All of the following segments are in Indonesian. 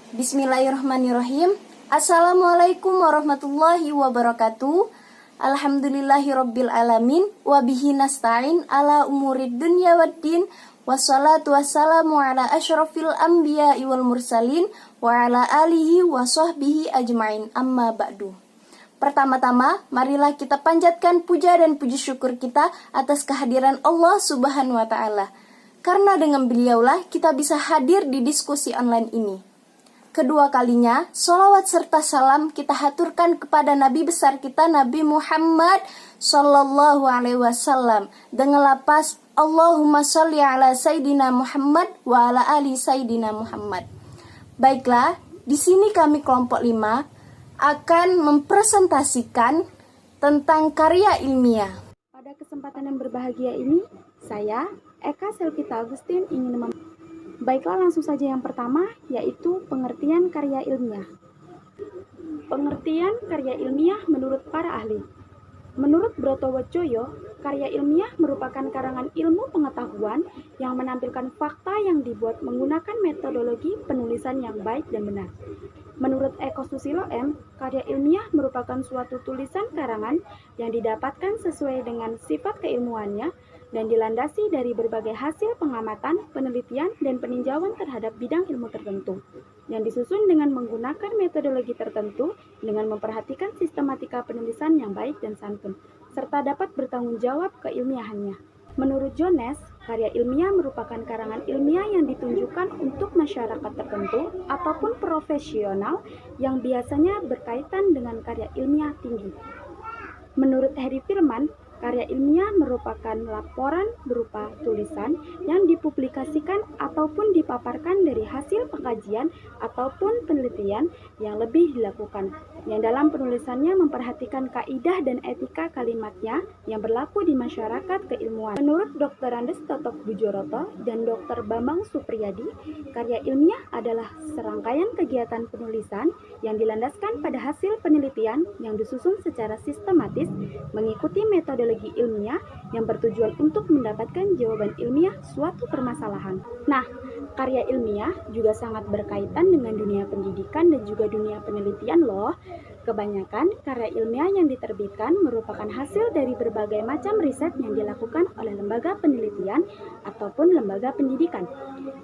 Bismillahirrahmanirrahim. Assalamualaikum warahmatullahi wabarakatuh. Alhamdulillahirabbil alamin wa bihi nasta'in ala umurid dunya waddin. Wassalatu wassalamu ala asyrafil anbiya'i wal mursalin wa ala alihi wa sahbihi ajmain. Amma ba'du. Pertama-tama, marilah kita panjatkan puja dan puji syukur kita atas kehadiran Allah Subhanahu wa taala. Karena dengan beliaulah kita bisa hadir di diskusi online ini. Kedua kalinya, sholawat serta salam kita haturkan kepada Nabi besar kita, Nabi Muhammad Sallallahu Alaihi Wasallam, dengan lapas Allahumma sholli ala Sayyidina Muhammad wa ala ali Sayyidina Muhammad. Baiklah, di sini kami kelompok 5 akan mempresentasikan tentang karya ilmiah. Pada kesempatan yang berbahagia ini, saya, Eka Selvita Agustin, ingin Baiklah, langsung saja yang pertama, yaitu pengertian karya ilmiah. Pengertian karya ilmiah menurut para ahli. Menurut Brotowocoyo, karya ilmiah merupakan karangan ilmu pengetahuan yang menampilkan fakta yang dibuat menggunakan metodologi penulisan yang baik dan benar. Menurut Eko Susilo M, karya ilmiah merupakan suatu tulisan karangan yang didapatkan sesuai dengan sifat keilmuannya dan dilandasi dari berbagai hasil pengamatan, penelitian, dan peninjauan terhadap bidang ilmu tertentu, yang disusun dengan menggunakan metodologi tertentu dengan memperhatikan sistematika penulisan yang baik dan santun, serta dapat bertanggung jawab keilmiahannya. Menurut Jones, karya ilmiah merupakan karangan ilmiah yang ditunjukkan untuk masyarakat tertentu ataupun profesional yang biasanya berkaitan dengan karya ilmiah tinggi. Menurut Harry Firman, karya ilmiah merupakan laporan berupa tulisan yang dipublikasikan ataupun dipaparkan dari hasil pengkajian ataupun penelitian yang lebih dilakukan, yang dalam penulisannya memperhatikan kaidah dan etika kalimatnya yang berlaku di masyarakat keilmuan. Menurut Dr. Andes Totok Bujoroto dan Dr. Bambang Supriyadi, karya ilmiah adalah serangkaian kegiatan penulisan yang dilandaskan pada hasil penelitian yang disusun secara sistematis mengikuti metode ilmiah yang bertujuan untuk mendapatkan jawaban ilmiah suatu permasalahan. Nah, karya ilmiah juga sangat berkaitan dengan dunia pendidikan dan juga dunia penelitian loh. Kebanyakan karya ilmiah yang diterbitkan merupakan hasil dari berbagai macam riset yang dilakukan oleh lembaga penelitian ataupun lembaga pendidikan.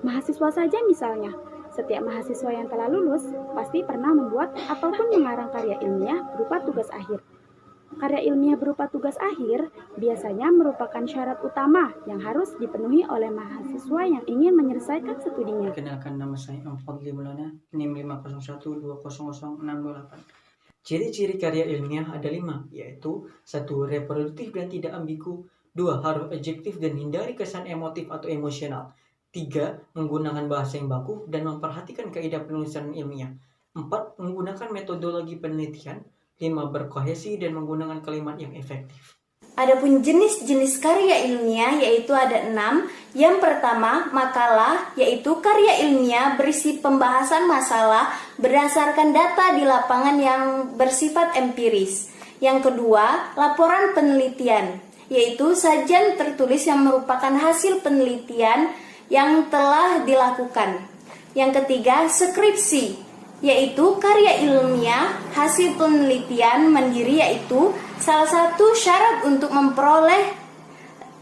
Mahasiswa saja misalnya, setiap mahasiswa yang telah lulus pasti pernah membuat ataupun mengarang karya ilmiah berupa tugas akhir. Karya ilmiah berupa tugas akhir biasanya merupakan syarat utama yang harus dipenuhi oleh mahasiswa yang ingin menyelesaikan studinya. Kenalkan, nama saya Fadli Maulana, NIM 501200628. Ciri-ciri karya ilmiah ada 5, yaitu 1. Reproduktif dan tidak ambigu. 2. Harus objektif dan hindari kesan emotif atau emosional. 3. Menggunakan bahasa yang baku dan memperhatikan kaidah penulisan ilmiah. 4. Menggunakan metodologi penelitian. 5. Berkohesi dan menggunakan kalimat yang efektif. Adapun jenis-jenis karya ilmiah yaitu ada 6. Yang pertama, makalah, yaitu karya ilmiah berisi pembahasan masalah berdasarkan data di lapangan yang bersifat empiris. Yang kedua, laporan penelitian, yaitu sajian tertulis yang merupakan hasil penelitian yang telah dilakukan. Yang ketiga, skripsi, yaitu karya ilmiah hasil penelitian mandiri, yaitu salah satu syarat untuk memperoleh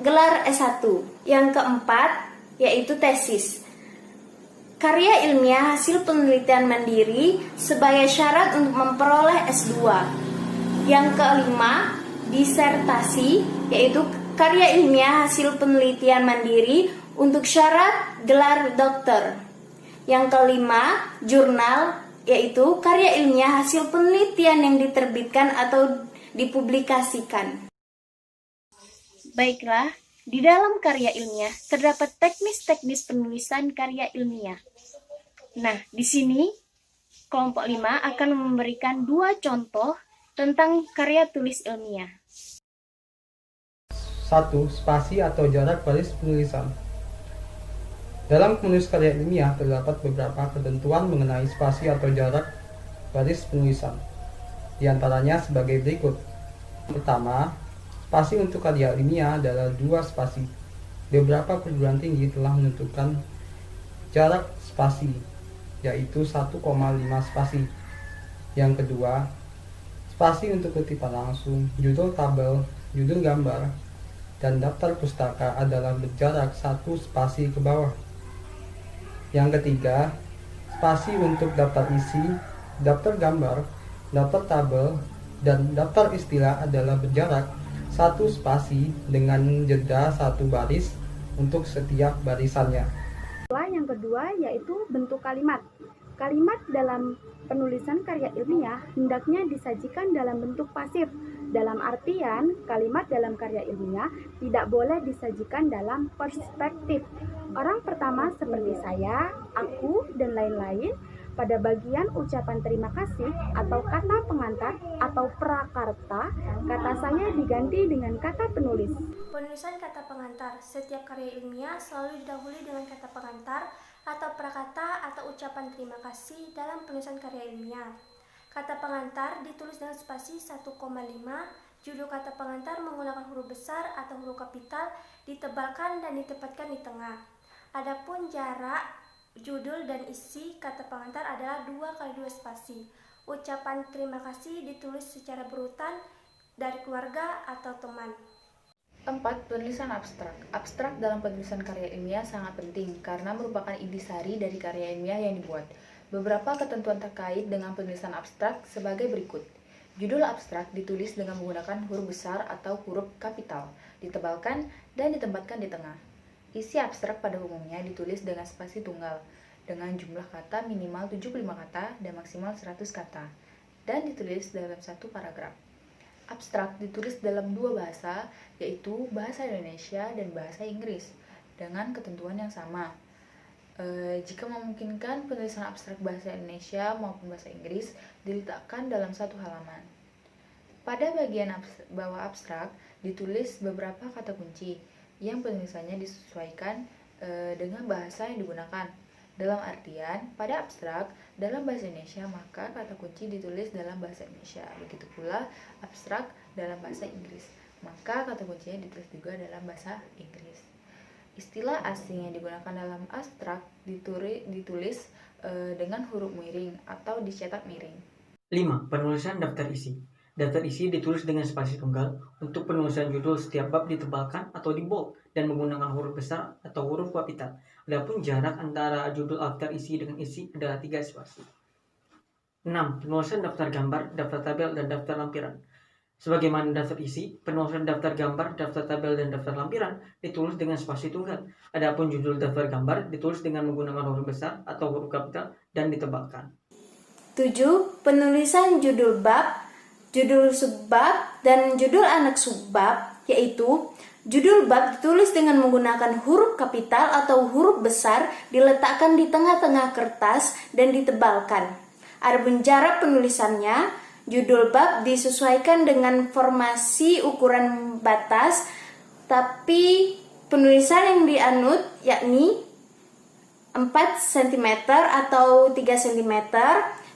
gelar S1. Yang keempat, yaitu tesis, karya ilmiah hasil penelitian mandiri sebagai syarat untuk memperoleh S2. Yang kelima, disertasi, yaitu karya ilmiah hasil penelitian mandiri untuk syarat gelar dokter. Yang kelima, jurnal, yaitu karya ilmiah hasil penelitian yang diterbitkan atau dipublikasikan. Baiklah, di dalam karya ilmiah terdapat teknis-teknis penulisan karya ilmiah. Nah, di sini kelompok 5 akan memberikan 2 contoh tentang karya tulis ilmiah. 1. Spasi atau jarak baris penulisan. Dalam menulis karya ilmiah terdapat beberapa ketentuan mengenai spasi atau jarak baris penulisan. Di antaranya sebagai berikut. Pertama, spasi untuk karya ilmiah adalah 2 spasi. Beberapa perguruan tinggi telah menentukan jarak spasi yaitu 1,5 spasi. Yang kedua, spasi untuk kutipan langsung, judul tabel, judul gambar, dan daftar pustaka adalah berjarak 1 spasi ke bawah. Yang ketiga, spasi untuk daftar isi, daftar gambar, daftar tabel, dan daftar istilah adalah berjarak 1 spasi dengan jeda 1 baris untuk setiap barisannya. Yang kedua yaitu bentuk kalimat. Kalimat dalam penulisan karya ilmiah hendaknya disajikan dalam bentuk pasif. Dalam artian, kalimat dalam karya ilmiah tidak boleh disajikan dalam perspektif. Orang pertama seperti saya, aku, dan lain-lain, pada bagian ucapan terima kasih atau kata pengantar atau prakarta, kata saya diganti dengan kata penulis. Penulisan kata pengantar. Setiap karya ilmiah selalu didahului dengan kata pengantar atau prakata atau ucapan terima kasih dalam penulisan karya ilmiah. Kata pengantar ditulis dengan spasi 1,5. Judul kata pengantar menggunakan huruf besar atau huruf kapital, ditebalkan dan ditempatkan di tengah. Adapun jarak judul dan isi kata pengantar adalah 2 kali 2 spasi. Ucapan terima kasih ditulis secara berurutan dari keluarga atau teman. 4. Penulisan abstrak. Abstrak dalam penulisan karya ilmiah sangat penting karena merupakan intisari dari karya ilmiah yang dibuat. Beberapa ketentuan terkait dengan penulisan abstrak sebagai berikut. Judul abstrak ditulis dengan menggunakan huruf besar atau huruf kapital, ditebalkan dan ditempatkan di tengah. Isi abstrak pada umumnya ditulis dengan spasi tunggal, dengan jumlah kata minimal 75 kata dan maksimal 100 kata, dan ditulis dalam satu paragraf. Abstrak ditulis dalam 2 bahasa, yaitu bahasa Indonesia dan bahasa Inggris, dengan ketentuan yang sama. Jika memungkinkan, penulisan abstrak bahasa Indonesia maupun bahasa Inggris diletakkan dalam satu halaman. Pada bagian bawah abstrak ditulis beberapa kata kunci yang penulisannya disesuaikan dengan bahasa yang digunakan. Dalam artian, pada abstrak dalam bahasa Indonesia maka kata kunci ditulis dalam bahasa Indonesia. Begitu pula abstrak dalam bahasa Inggris, maka kata kuncinya ditulis juga dalam bahasa Inggris. Istilah asing yang digunakan dalam abstrak ditulis dengan huruf miring atau dicetak miring. 5. Penulisan daftar isi. Daftar isi ditulis dengan spasi tunggal. Untuk penulisan judul, setiap bab ditebalkan atau di bold dan menggunakan huruf besar atau huruf kapital. Adapun jarak antara judul daftar isi dengan isi adalah 3 spasi. 6. Penulisan daftar gambar, daftar tabel, dan daftar lampiran. Sebagaimana daftar isi, penulisan daftar gambar, daftar tabel, dan daftar lampiran ditulis dengan spasi tunggal. Adapun judul daftar gambar ditulis dengan menggunakan huruf besar atau huruf kapital dan ditebalkan. 7. Penulisan judul bab, judul subbab, dan judul anak subbab, yaitu judul bab ditulis dengan menggunakan huruf kapital atau huruf besar, diletakkan di tengah-tengah kertas dan ditebalkan. Adapun jarak penulisannya, judul bab disesuaikan dengan formasi ukuran batas, tapi penulisan yang dianut yakni 4 cm atau 3 cm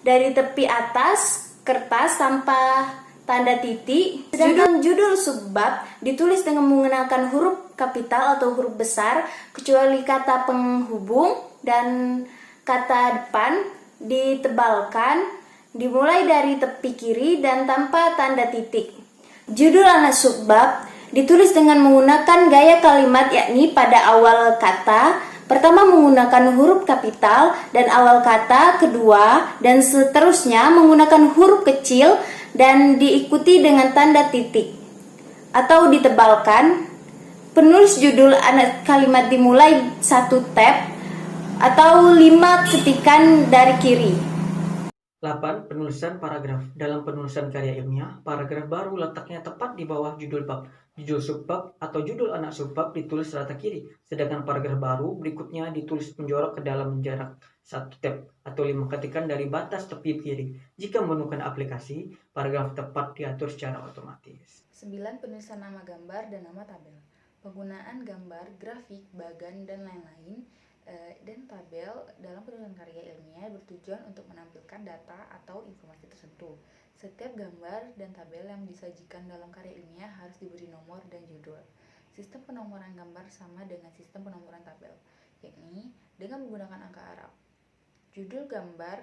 dari tepi atas kertas tanpa tanda titik. Sedangkan judul subbab ditulis dengan menggunakan huruf kapital atau huruf besar, kecuali kata penghubung dan kata depan ditebalkan, dimulai dari tepi kiri dan tanpa tanda titik. Judul anak subbab ditulis dengan menggunakan gaya kalimat, yakni pada awal kata pertama menggunakan huruf kapital dan awal kata kedua dan seterusnya menggunakan huruf kecil dan diikuti dengan tanda titik atau ditebalkan. Penulis judul anak kalimat dimulai 1 tab atau 5 ketikan dari kiri. 8. Penulisan paragraf. Dalam penulisan karya ilmiah, paragraf baru letaknya tepat di bawah judul bab. Judul subbab atau judul anak subbab ditulis rata kiri, sedangkan paragraf baru berikutnya ditulis menjorok ke dalam jarak 1 tab atau 5 ketikan dari batas tepi kiri. Jika menggunakan aplikasi, paragraf tepat diatur secara otomatis. 9. Penulisan nama gambar dan nama tabel. Penggunaan gambar, grafik, bagan, dan lain-lain dan tabel dalam penulisan karya ilmiah bertujuan untuk menampilkan data atau informasi tertentu. Setiap gambar dan tabel yang disajikan dalam karya ilmiah harus diberi nomor dan judul. Sistem penomoran gambar sama dengan sistem penomoran tabel, yakni dengan menggunakan angka Arab. Judul gambar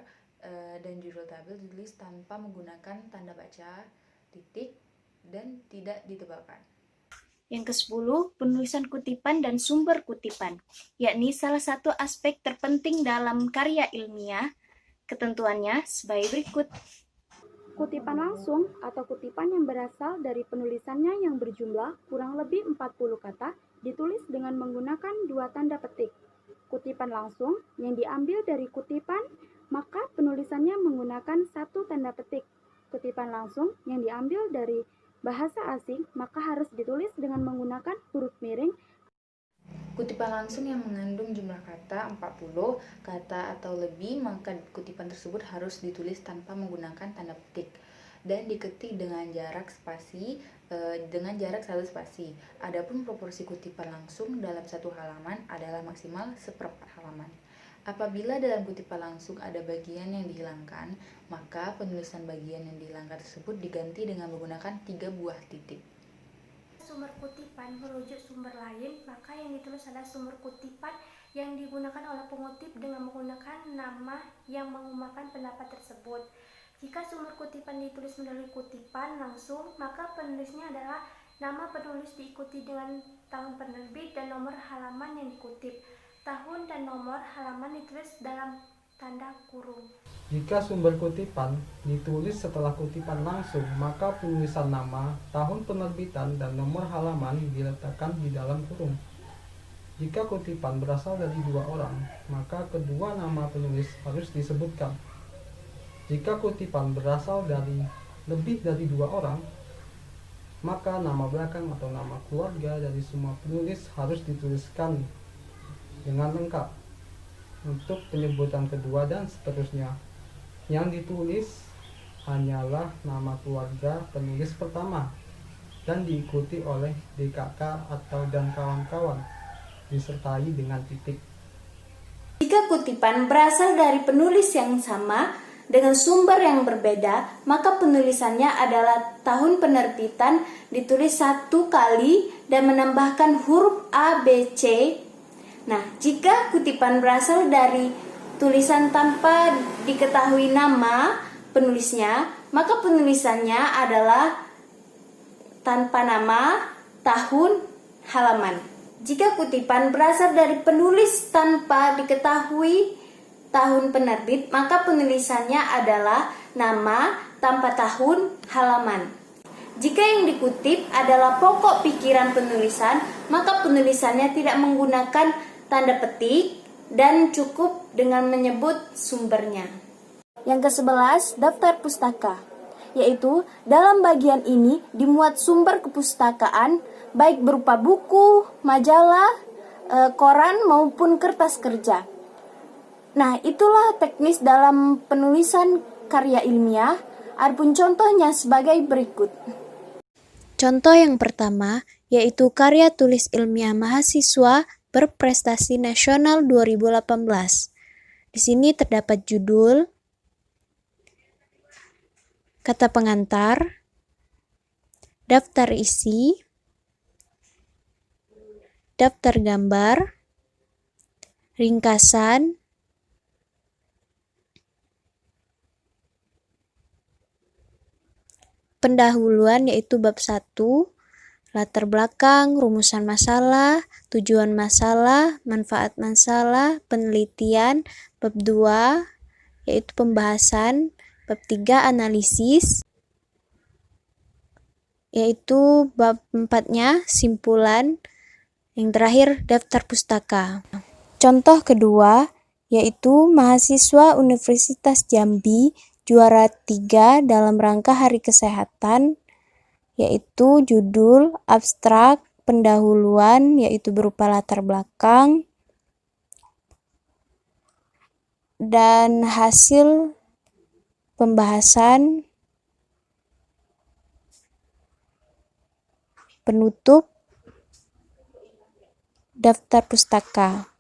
dan judul tabel ditulis tanpa menggunakan tanda baca, titik, dan tidak ditebalkan. Yang ke-10, penulisan kutipan dan sumber kutipan, yakni salah satu aspek terpenting dalam karya ilmiah. Ketentuannya sebagai berikut. Kutipan langsung atau kutipan yang berasal dari penulisannya yang berjumlah kurang lebih 40 kata ditulis dengan menggunakan 2 tanda petik. Kutipan langsung yang diambil dari kutipan, maka penulisannya menggunakan 1 tanda petik. Kutipan langsung yang diambil dari bahasa asing, maka harus ditulis dengan menggunakan huruf miring. Kutipan langsung yang mengandung jumlah kata 40 kata atau lebih, maka kutipan tersebut harus ditulis tanpa menggunakan tanda petik dan diketik dengan jarak 1 spasi. Adapun proporsi kutipan langsung dalam 1 halaman adalah maksimal 1/4 halaman. Apabila dalam kutipan langsung ada bagian yang dihilangkan, maka penulisan bagian yang dihilangkan tersebut diganti dengan menggunakan 3 buah titik. Sumber kutipan merujuk sumber lain, maka yang ditulis adalah sumber kutipan yang digunakan oleh pengutip dengan menggunakan nama yang mengumumkan pendapat tersebut. Jika sumber kutipan ditulis melalui kutipan langsung, maka penulisnya adalah nama penulis diikuti dengan tahun penerbit dan nomor halaman yang dikutip. Tahun dan nomor halaman ditulis dalam tanda kurung. Jika sumber kutipan ditulis setelah kutipan langsung, maka penulisan nama, tahun penerbitan, dan nomor halaman diletakkan di dalam kurung. Jika kutipan berasal dari 2 orang, maka kedua nama penulis harus disebutkan. Jika kutipan berasal dari lebih dari 2 orang, maka nama belakang atau nama keluarga dari semua penulis harus dituliskan dengan lengkap. Untuk penyebutan kedua dan seterusnya, yang ditulis hanyalah nama keluarga penulis pertama dan diikuti oleh DKK atau dan kawan-kawan, disertai dengan titik. Jika kutipan berasal dari penulis yang sama dengan sumber yang berbeda, maka penulisannya adalah tahun penerbitan ditulis 1 kali dan menambahkan huruf A, B, C. Nah, jika kutipan berasal dari tulisan tanpa diketahui nama penulisnya, maka penulisannya adalah tanpa nama, tahun, halaman. Jika kutipan berasal dari penulis tanpa diketahui tahun penerbit, maka penulisannya adalah nama tanpa tahun, halaman. Jika yang dikutip adalah pokok pikiran penulisan, maka penulisannya tidak menggunakan tanda petik dan cukup dengan menyebut sumbernya. Yang ke-11, daftar pustaka, yaitu dalam bagian ini dimuat sumber kepustakaan baik berupa buku, majalah, koran maupun kertas kerja. Nah, itulah teknis dalam penulisan karya ilmiah. Adapun contohnya sebagai berikut. Contoh yang pertama yaitu karya tulis ilmiah mahasiswa berprestasi nasional 2018. Di sini terdapat judul, kata pengantar, daftar isi, daftar gambar, ringkasan, pendahuluan yaitu bab 1, latar belakang, rumusan masalah, tujuan masalah, manfaat masalah, penelitian, bab 2 yaitu pembahasan, bab 3 analisis, yaitu bab 4-nya simpulan, yang terakhir daftar pustaka. Contoh kedua yaitu mahasiswa Universitas Jambi juara 3 dalam rangka Hari Kesehatan, yaitu judul, abstrak, pendahuluan yaitu berupa latar belakang, dan hasil pembahasan, penutup, daftar pustaka,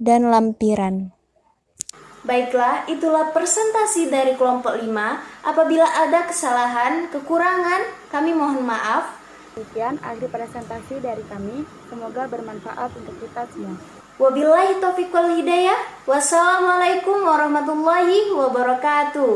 dan lampiran. Baiklah, itulah presentasi dari kelompok 5. Apabila ada kesalahan, kekurangan, kami mohon maaf. Demikian akhir presentasi dari kami. Semoga bermanfaat untuk kita semua. Wabillahi taufiq wal hidayah. Wassalamualaikum warahmatullahi wabarakatuh.